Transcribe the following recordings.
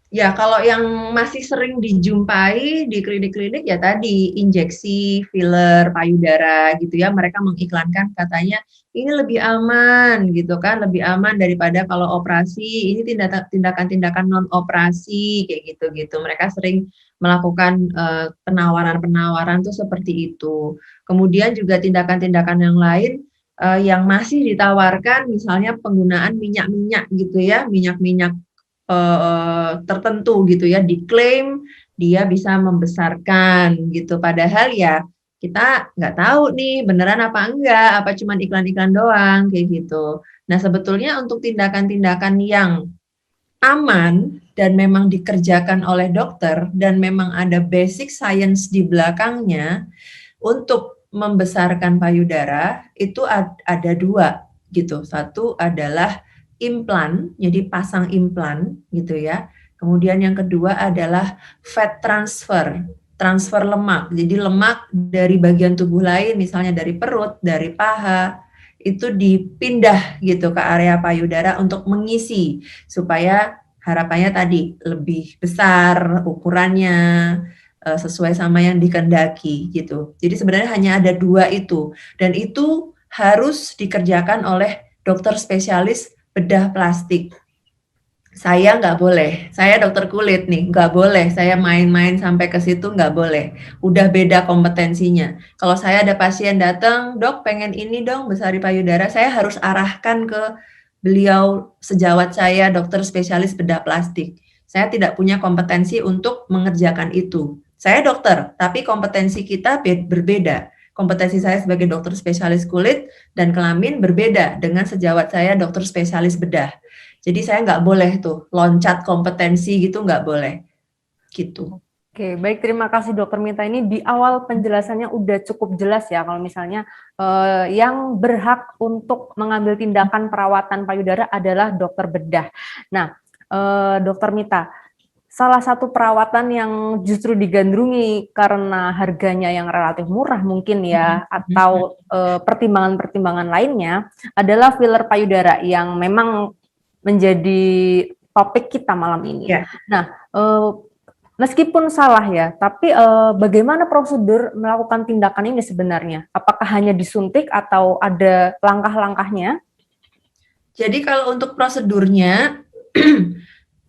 Ya, kalau yang masih sering dijumpai di klinik-klinik ya tadi injeksi filler payudara gitu ya. Mereka mengiklankan katanya ini lebih aman gitu kan, lebih aman daripada kalau operasi. Ini tindakan-tindakan non operasi kayak gitu-gitu. Mereka sering melakukan penawaran-penawaran tuh seperti itu. Kemudian juga tindakan-tindakan yang lain yang masih ditawarkan misalnya penggunaan minyak-minyak gitu ya, minyak-minyak tertentu gitu ya, diklaim dia bisa membesarkan gitu. Padahal ya kita nggak tahu nih beneran apa enggak, apa cuma iklan-iklan doang kayak gitu. Nah sebetulnya untuk tindakan-tindakan yang aman dan memang dikerjakan oleh dokter dan memang ada basic science di belakangnya untuk membesarkan payudara itu ada dua gitu. Satu adalah implan, jadi pasang implan gitu ya. Kemudian yang kedua adalah fat transfer, transfer lemak. Jadi lemak dari bagian tubuh lain, misalnya dari perut, dari paha, itu dipindah gitu ke area payudara untuk mengisi supaya harapannya tadi lebih besar ukurannya, sesuai sama yang dikehendaki gitu. Jadi sebenarnya hanya ada dua itu dan itu harus dikerjakan oleh dokter spesialis bedah plastik. Saya nggak boleh, saya dokter kulit nih, nggak boleh saya main-main sampai ke situ, nggak boleh. Udah beda kompetensinya. Kalau saya ada pasien datang, dok pengen ini dong besari payudara, saya harus arahkan ke beliau sejawat saya dokter spesialis bedah plastik. Saya tidak punya kompetensi untuk mengerjakan itu. Saya dokter, tapi kompetensi kita berbeda. Kompetensi saya sebagai dokter spesialis kulit dan kelamin berbeda dengan sejawat saya dokter spesialis bedah. Jadi saya nggak boleh tuh loncat kompetensi gitu, nggak boleh gitu. Oke, baik, terima kasih Dokter Mita. Ini di awal penjelasannya udah cukup jelas ya kalau misalnya yang berhak untuk mengambil tindakan perawatan payudara adalah dokter bedah. Nah, Dokter Mita, salah satu perawatan yang justru digandrungi karena harganya yang relatif murah mungkin ya, atau pertimbangan-pertimbangan lainnya adalah filler payudara yang memang menjadi topik kita malam ini. Ya. Nah, meskipun salah ya, tapi bagaimana prosedur melakukan tindakan ini sebenarnya? Apakah hanya disuntik atau ada langkah-langkahnya? Jadi kalau untuk prosedurnya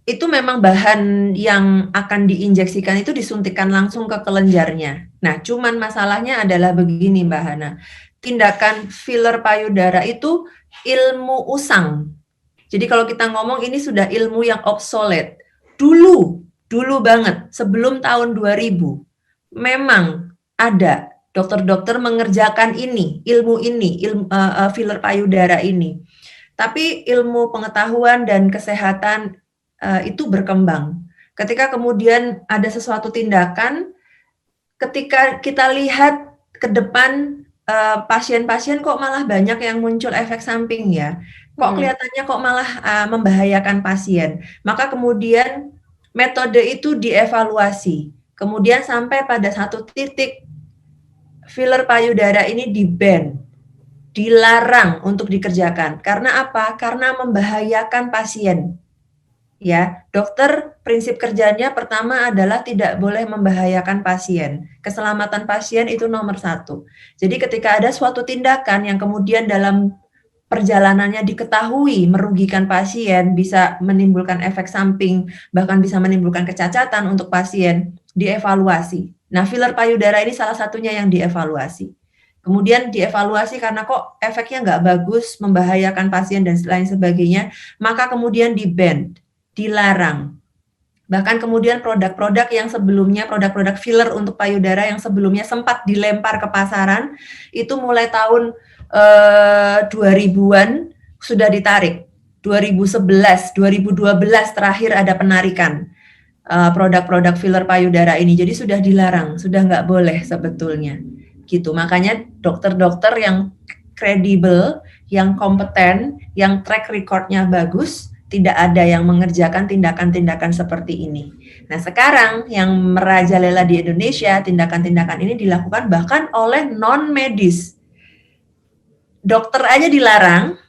itu memang bahan yang akan diinjeksikan itu disuntikan langsung ke kelenjarnya. Nah, cuman masalahnya adalah begini Mbak Hana. Tindakan filler payudara itu ilmu usang. Jadi kalau kita ngomong ini sudah ilmu yang obsolete. Dulu banget, sebelum tahun 2000, memang ada dokter-dokter mengerjakan ilmu filler payudara ini. Tapi ilmu pengetahuan dan kesehatan itu berkembang. Ketika kemudian ada sesuatu tindakan, ketika kita lihat ke depan pasien-pasien kok malah banyak yang muncul efek samping ya. Kok kelihatannya kok malah membahayakan pasien. Maka kemudian metode itu dievaluasi. Kemudian sampai pada satu titik filler payudara ini di-ban, dilarang untuk dikerjakan. Karena apa? Karena membahayakan pasien. Ya, dokter prinsip kerjanya pertama adalah tidak boleh membahayakan pasien. Keselamatan pasien itu nomor satu. Jadi ketika ada suatu tindakan yang kemudian dalam perjalanannya diketahui merugikan pasien, bisa menimbulkan efek samping, bahkan bisa menimbulkan kecacatan untuk pasien, dievaluasi. Nah, filler payudara ini salah satunya yang dievaluasi. Kemudian dievaluasi karena kok efeknya nggak bagus, membahayakan pasien dan lain sebagainya, maka kemudian di-ban, dilarang. Bahkan kemudian produk-produk yang sebelumnya, produk-produk filler untuk payudara yang sebelumnya sempat dilempar ke pasaran, itu mulai tahun 2000-an sudah ditarik. 2011, 2012 terakhir ada penarikan produk-produk filler payudara ini. Jadi sudah dilarang, sudah nggak boleh sebetulnya. Gitu. Makanya dokter-dokter yang kredibel, yang kompeten, yang track record-nya bagus, tidak ada yang mengerjakan tindakan-tindakan seperti ini. Nah, sekarang yang merajalela di Indonesia, tindakan-tindakan ini dilakukan bahkan oleh non-medis. Dokter aja dilarang,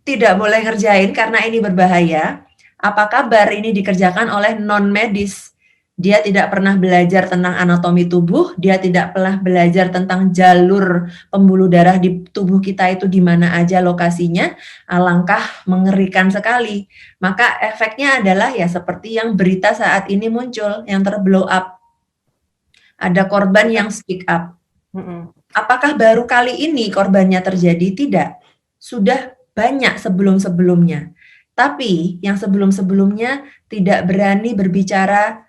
tidak boleh ngerjain karena ini berbahaya. Apa kabar ini dikerjakan oleh non medis. Dia tidak pernah belajar tentang anatomi tubuh, dia tidak pernah belajar tentang jalur pembuluh darah di tubuh kita itu di mana aja lokasinya, alangkah mengerikan sekali. Maka efeknya adalah ya seperti yang berita saat ini muncul, yang terblow up. Ada korban yang speak up. Apakah baru kali ini korbannya terjadi? Tidak. Sudah banyak sebelum-sebelumnya. Tapi yang sebelum-sebelumnya tidak berani berbicara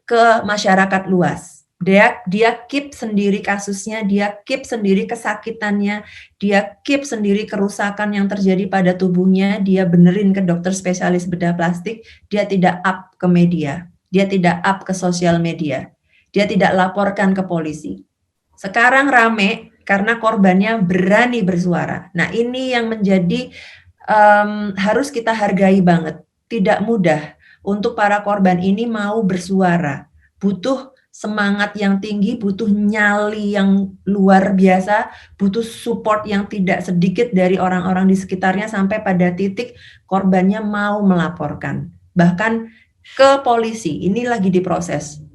ke masyarakat luas. Dia keep sendiri kasusnya, dia keep sendiri kesakitannya, dia keep sendiri kerusakan yang terjadi pada tubuhnya, dia benerin ke dokter spesialis bedah plastik, dia tidak up ke media, dia tidak up ke sosial media, dia tidak laporkan ke polisi. Sekarang rame karena korbannya berani bersuara. Nah, ini yang menjadi harus kita hargai banget. Tidak mudah untuk para korban ini mau bersuara. Butuh semangat yang tinggi, butuh nyali yang luar biasa, butuh support yang tidak sedikit dari orang-orang di sekitarnya sampai pada titik korbannya mau melaporkan. Bahkan ke polisi, ini lagi diproses.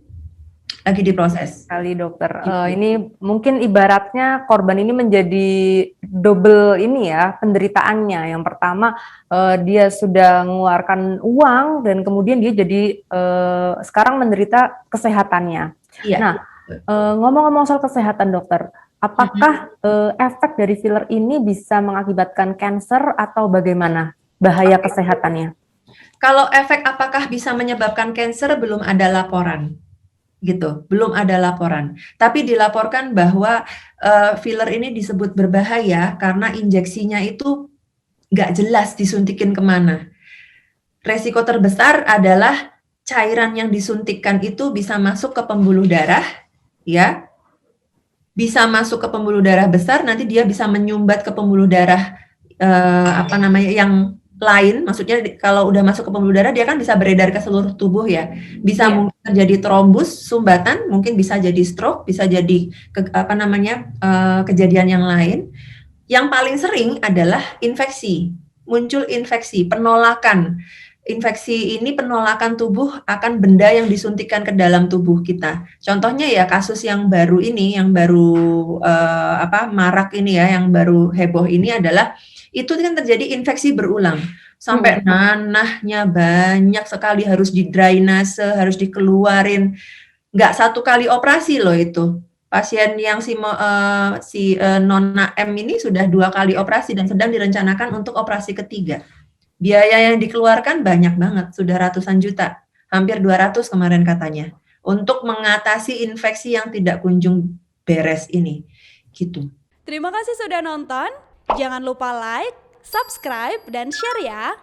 Kali dokter, ini mungkin ibaratnya korban ini menjadi double ini ya penderitaannya. Yang pertama dia sudah mengeluarkan uang dan kemudian dia jadi sekarang menderita kesehatannya. Iya. Nah, ngomong-ngomong soal kesehatan dokter, apakah efek dari filler ini bisa mengakibatkan kanker atau bagaimana bahaya kesehatannya? Kalau efek apakah bisa menyebabkan kanker belum ada laporan. Gitu, belum ada laporan. Tapi dilaporkan bahwa filler ini disebut berbahaya karena injeksinya itu nggak jelas disuntikin kemana. Resiko terbesar adalah cairan yang disuntikkan itu bisa masuk ke pembuluh darah, ya, bisa masuk ke pembuluh darah besar, nanti dia bisa menyumbat ke pembuluh darah yang lain, maksudnya kalau udah masuk ke pembuluh darah dia kan bisa beredar ke seluruh tubuh ya, bisa mungkin terjadi trombus, sumbatan, mungkin bisa jadi stroke, bisa jadi kejadian yang lain. Yang paling sering adalah infeksi, muncul infeksi, penolakan. Infeksi ini penolakan tubuh akan benda yang disuntikan ke dalam tubuh kita. Contohnya ya kasus yang baru ini, yang baru marak ini ya, yang baru heboh ini adalah itu kan terjadi infeksi berulang sampai nanahnya banyak sekali, harus didrainase, harus dikeluarin. Nggak satu kali operasi loh itu. Pasien yang si Nona M ini sudah 2 kali operasi dan sedang direncanakan untuk operasi ketiga. Biaya yang dikeluarkan banyak banget, sudah ratusan juta, hampir 200 kemarin katanya, untuk mengatasi infeksi yang tidak kunjung beres ini. Gitu. Terima kasih sudah nonton. Jangan lupa like, subscribe, dan share ya.